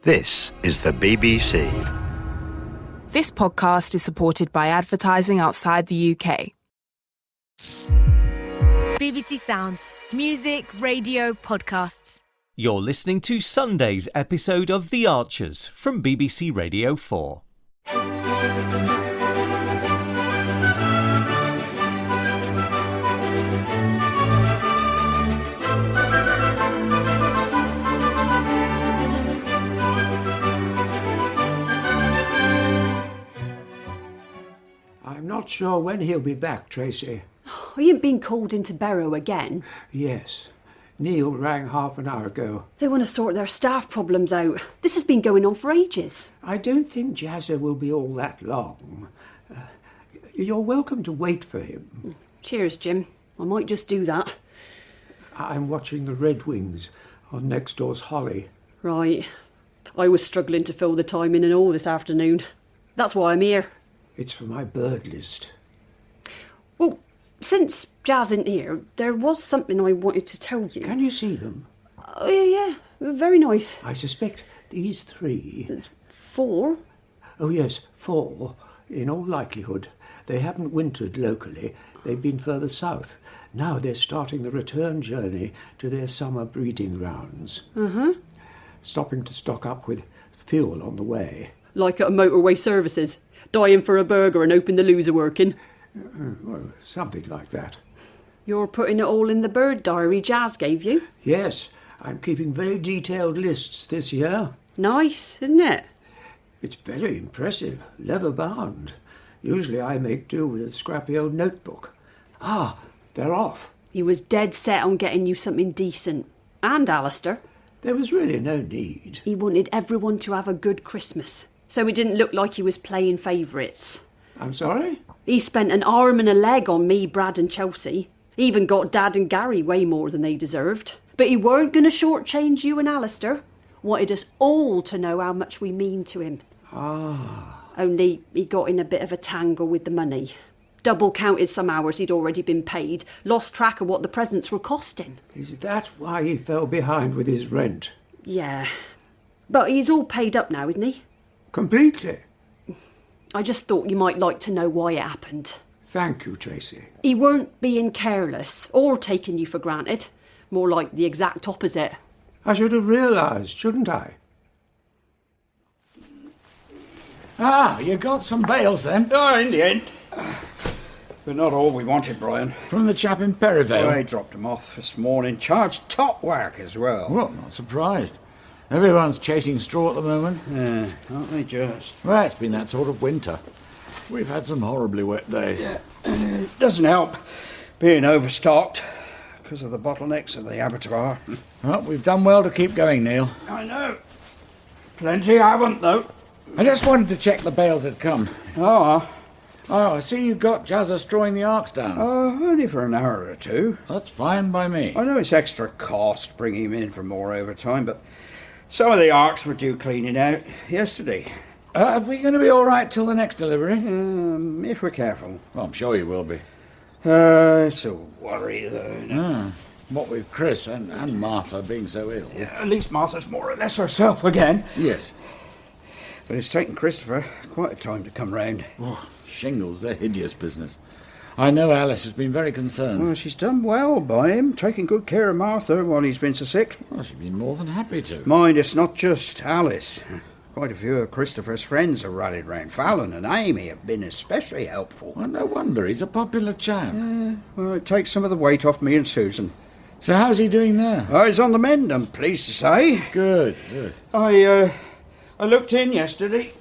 This is the BBC. This podcast is supported by advertising outside the UK. BBC Sounds. Music, radio, podcasts. You're listening to Sunday's episode of The Archers from BBC Radio 4. I'm not sure when he'll be back, Tracy. He ain't been called into Barrow again. Yes. Neil rang half an hour ago. They want to sort their staff problems out. This has been going on for ages. I don't think Jazza will be all that long. You're welcome to wait for him. Cheers, Jim. I might just do that. I'm watching the Red Wings on next door's Holly. Right. I was struggling to fill the time in and all this afternoon. That's why I'm here. It's for my bird list. Well, since Jazz isn't here, there was something I wanted to tell you. Can you see them? Oh, yeah. Very nice. I suspect these three... 4? Oh, yes, 4, in all likelihood. They haven't wintered locally. They've been further south. Now they're starting the return journey to their summer breeding grounds. Stopping to stock up with fuel on the way. Like at a motorway services. Dying for a burger and hoping the loser working. Well, something like that. You're putting it all in the bird diary Jazz gave you? Yes, I'm keeping very detailed lists this year. Nice, isn't it? It's very impressive, leather bound. Usually I make do with a scrappy old notebook. Ah, they're off. He was dead set on getting you something decent. And Alistair. There was really no need. He wanted everyone to have a good Christmas, so it didn't look like he was playing favourites. I'm sorry? He spent an arm and a leg on me, Brad and Chelsea. He even got Dad and Gary way more than they deserved. But he weren't going to shortchange you and Alistair. Wanted us all to know how much we mean to him. Only he got in a bit of a tangle with the money. Double counted some hours he'd already been paid. Lost track of what the presents were costing. Is that why he fell behind with his rent? Yeah. But he's all paid up now, isn't he? Completely. I just thought you might like to know why it happened. Thank you, Tracy. He weren't being careless or taking you for granted. More like the exact opposite. I should have realised, shouldn't I? Ah, you got some bales then? Oh, in the end. But not all we wanted, Brian. From the chap in Perivale? I dropped them off this morning. Charged top whack as well. Well, not surprised. Everyone's chasing straw at the moment. Yeah, aren't they just? Well, it's been that sort of winter. We've had some horribly wet days. Yeah. It doesn't help being overstocked because of the bottlenecks at the abattoir. Well, we've done well to keep going, Neil. I know. Plenty haven't, though. I just wanted to check the bales had come. Oh, I see you got Jazza strawing the arks down. only for an hour or two. That's fine by me. I know it's extra cost bringing him in for more overtime, but some of the arks were due cleaning out yesterday. Are we going to be all right till the next delivery? If we're careful. Well, I'm sure you will be. It's a worry, though. No? What with Chris and Martha being so ill. Yeah, at least Martha's more or less herself again. Yes. But it's taken Christopher quite a time to come round. Oh, shingles, they're hideous business. I know Alice has been very concerned. Well, she's done well by him, taking good care of Martha while he's been so sick. Well, she's been more than happy to. Mind, it's not just Alice. Quite a few of Christopher's friends have rallied round. Fallon and Amy have been especially helpful. Well, no wonder. He's a popular chap. Well, it takes some of the weight off me and Susan. So how's he doing now? Oh, he's on the mend, I'm pleased to say. Good. I looked in yesterday.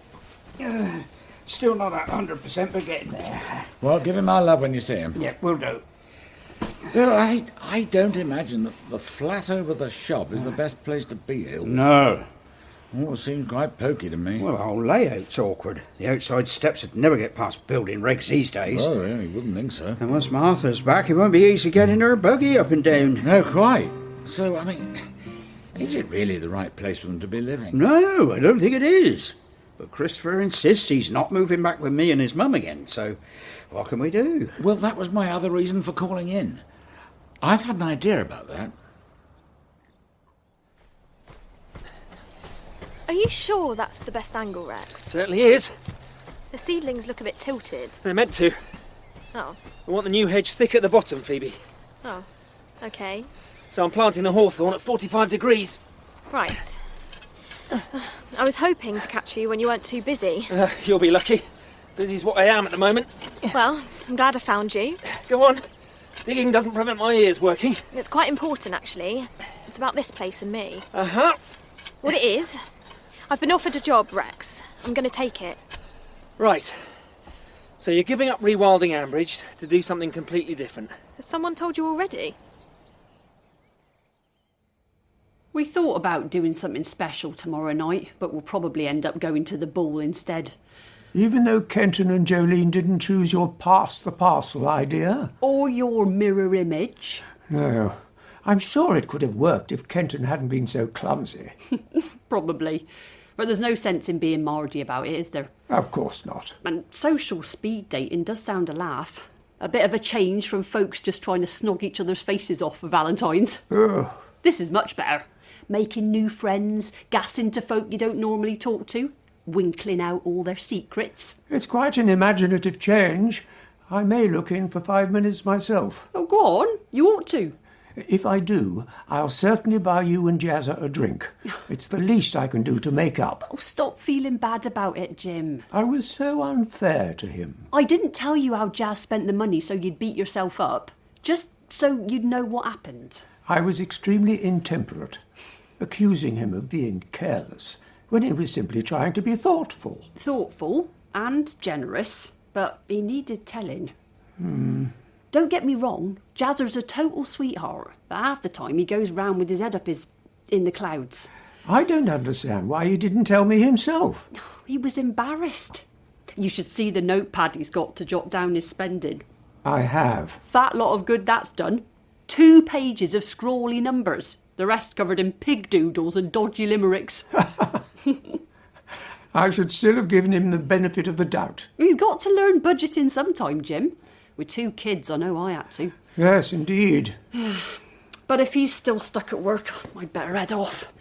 Still not 100%, but getting there. Well, give him our love when you see him. Yeah, will do. Well, I don't imagine that the flat over the shop is the best place to be ill. No. Oh, it seems quite pokey to me. Well, the whole layout's awkward. The outside steps would never get past building regs these days. Oh, yeah, you wouldn't think so. And once Martha's back, it won't be easy getting her buggy up and down. No, quite. So, I mean, is it really the right place for them to be living? No, I don't think it is. But Christopher insists he's not moving back with me and his mum again, so what can we do? Well, that was my other reason for calling in. I've had an idea about that. Are you sure that's the best angle, Rex? Certainly is. The seedlings look a bit tilted. They're meant to. Oh. I want the new hedge thick at the bottom, Phoebe. Oh. Okay. So I'm planting the hawthorn at 45 degrees. Right. I was hoping to catch you when you weren't too busy. You'll be lucky. Busy's what I am at the moment. Well, I'm glad I found you. Go on. Digging doesn't prevent my ears working. It's quite important, actually. It's about this place and me. Uh-huh. What it is, I've been offered a job, Rex. I'm going to take it. Right. So you're giving up rewilding Ambridge to do something completely different. Has someone told you already? We thought about doing something special tomorrow night, but we'll probably end up going to the ball instead. Even though Kenton and Jolene didn't choose your pass the parcel idea? Or your mirror image? No. I'm sure it could have worked if Kenton hadn't been so clumsy. Probably. But there's no sense in being mardy about it, is there? Of course not. And social speed dating does sound a laugh. A bit of a change from folks just trying to snog each other's faces off for Valentine's. Ugh. This is much better. Making new friends, gassing to folk you don't normally talk to, winkling out all their secrets. It's quite an imaginative change. I may look in for 5 minutes myself. Oh, go on. You ought to. If I do, I'll certainly buy you and Jazza a drink. It's the least I can do to make up. Oh, stop feeling bad about it, Jim. I was so unfair to him. I didn't tell you how Jazz spent the money so you'd beat yourself up. Just so you'd know what happened. I was extremely intemperate, accusing him of being careless, when he was simply trying to be thoughtful. Thoughtful and generous, but he needed telling. Don't get me wrong, Jazzer's a total sweetheart, but half the time he goes round with his head up in the clouds. I don't understand why he didn't tell me himself. He was embarrassed. You should see the notepad he's got to jot down his spending. I have. Fat lot of good that's done. 2 pages of scrawly numbers. The rest covered in pig doodles and dodgy limericks. I should still have given him the benefit of the doubt. He's got to learn budgeting sometime, Jim. With 2 kids, I know I had to. Yes, indeed. But if he's still stuck at work, I'd better head off.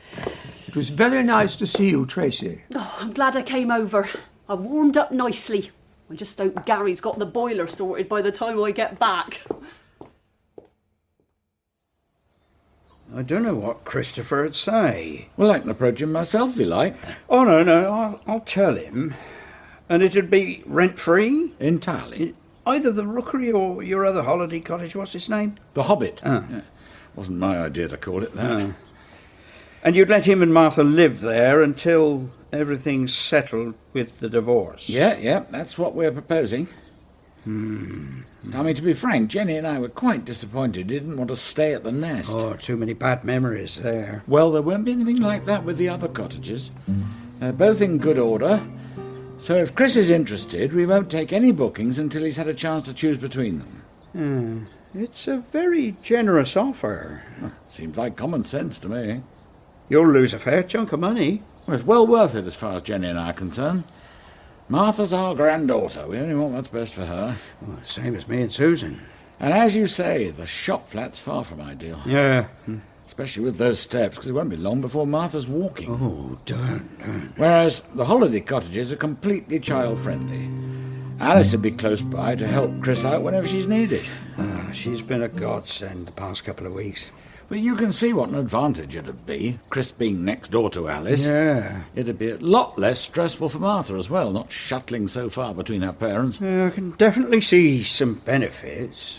It was very nice to see you, Tracy. Oh, I'm glad I came over. I warmed up nicely. I just hope Gary's got the boiler sorted by the time I get back. I don't know what Christopher would say. Well, I can approach him myself if you like. Oh, no, I'll tell him. And it'd be rent-free? Entirely. Either the Rookery or your other holiday cottage. What's its name? The Hobbit. Oh. Yeah. Wasn't my idea to call it that. Oh. And you'd let him and Martha live there until everything's settled with the divorce? Yeah, that's what we're proposing. I mean, to be frank, Jenny and I were quite disappointed. He didn't want to stay at the Nest. Oh, too many bad memories there. Well, there won't be anything like that with the other cottages. They're both in good order. So if Chris is interested, we won't take any bookings until he's had a chance to choose between them. It's a very generous offer. Seems like common sense to me. You'll lose a fair chunk of money. Well, it's well worth it as far as Jenny and I are concerned. Martha's our granddaughter. We only want what's best for her. Well, same as me and Susan. And as you say, the shop flat's far from ideal. Yeah. Especially with those steps, because it won't be long before Martha's walking. Oh, don't. Whereas the holiday cottages are completely child-friendly. Alice would be close by to help Chris out whenever she's needed. She's been a godsend the past couple of weeks. But you can see what an advantage it'd be, Chris being next door to Alice. Yeah. It'd be a lot less stressful for Martha as well, not shuttling so far between her parents. I can definitely see some benefits.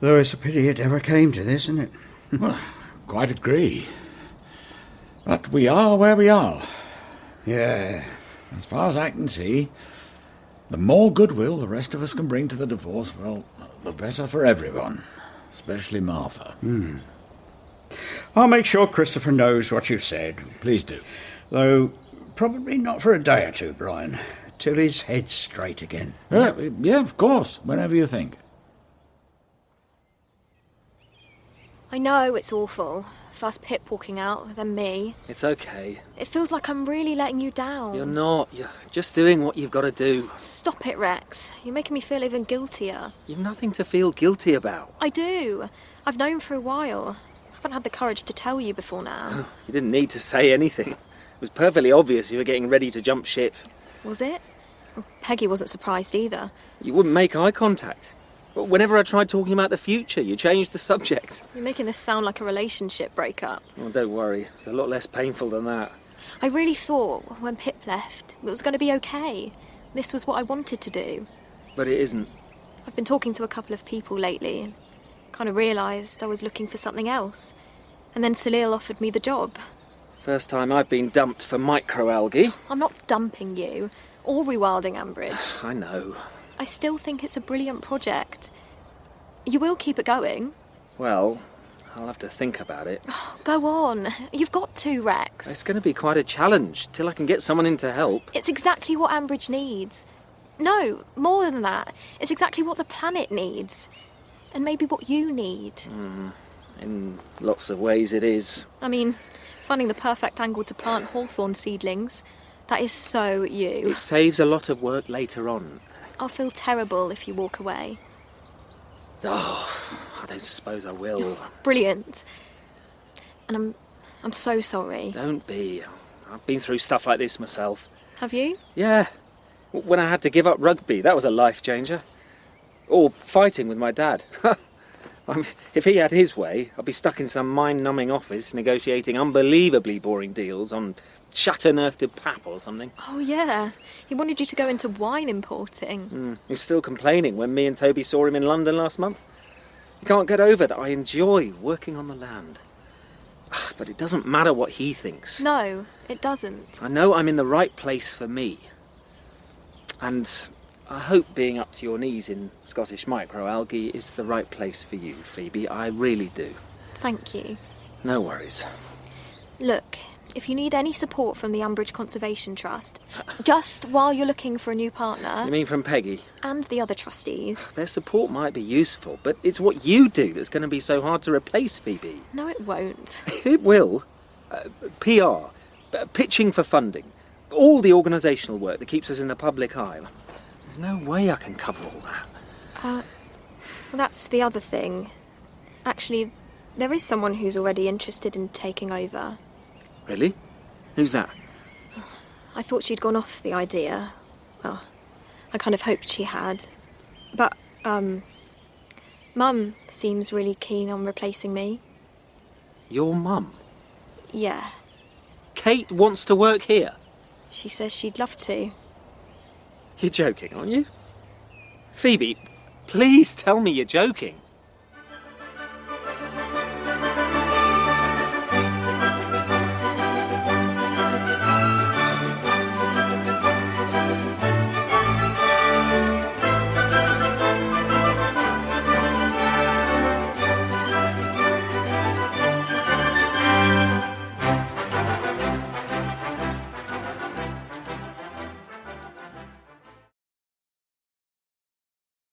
Though it's a pity it ever came to this, isn't it? Well, quite agree. But we are where we are. Yeah. As far as I can see, the more goodwill the rest of us can bring to the divorce, well, the better for everyone. Especially Martha. I'll make sure Christopher knows what you've said. Please do. Though probably not for a day or two, Brian, till his head's straight again. Yeah, of course, whenever you think. I know it's awful. First Pip walking out, then me. It's okay. It feels like I'm really letting you down. You're not. You're just doing what you've got to do. Stop it, Rex. You're making me feel even guiltier. You've nothing to feel guilty about. I do. I've known for a while. I haven't had the courage to tell you before now. You didn't need to say anything. It was perfectly obvious you were getting ready to jump ship. Was it? Well, Peggy wasn't surprised either. You wouldn't make eye contact. But whenever I tried talking about the future, you changed the subject. You're making this sound like a relationship breakup. Well, don't worry. It's a lot less painful than that. I really thought, when Pip left, it was going to be okay. This was what I wanted to do. But it isn't. I've been talking to a couple of people lately and kind of realised I was looking for something else. And then Salil offered me the job. First time I've been dumped for microalgae. I'm not dumping you or rewilding Ambridge. I know. I still think it's a brilliant project. You will keep it going. Well, I'll have to think about it. Go on. You've got 2 Rex. It's going to be quite a challenge till I can get someone in to help. It's exactly what Ambridge needs. No, more than that. It's exactly what the planet needs. And maybe what you need. In lots of ways it is. I mean, finding the perfect angle to plant hawthorn seedlings, that is so you. It saves a lot of work later on. I'll feel terrible if you walk away. Oh, I don't suppose I will. Brilliant. And I'm so sorry. Don't be. I've been through stuff like this myself. Have you? Yeah. When I had to give up rugby, that was a life changer. Or fighting with my dad. I mean, if he had his way, I'd be stuck in some mind-numbing office negotiating unbelievably boring deals on Chateauneuf du Pape or something. Oh, yeah. He wanted you to go into wine importing. He was still complaining when me and Toby saw him in London last month. He can't get over that I enjoy working on the land. But it doesn't matter what he thinks. No, it doesn't. I know I'm in the right place for me. And I hope being up to your knees in Scottish microalgae is the right place for you, Phoebe. I really do. Thank you. No worries. Look, if you need any support from the Ambridge Conservation Trust, just while you're looking for a new partner... You mean from Peggy? And the other trustees. Their support might be useful, but it's what you do that's going to be so hard to replace, Phoebe. No, it won't. It will. PR, pitching for funding, all the organisational work that keeps us in the public eye. There's no way I can cover all that. Well, that's the other thing. Actually, there is someone who's already interested in taking over. Really? Who's that? I thought she'd gone off the idea. Well, I kind of hoped she had. But, Mum seems really keen on replacing me. Your mum? Yeah. Kate wants to work here? She says she'd love to. You're joking, aren't you? Phoebe, please tell me you're joking.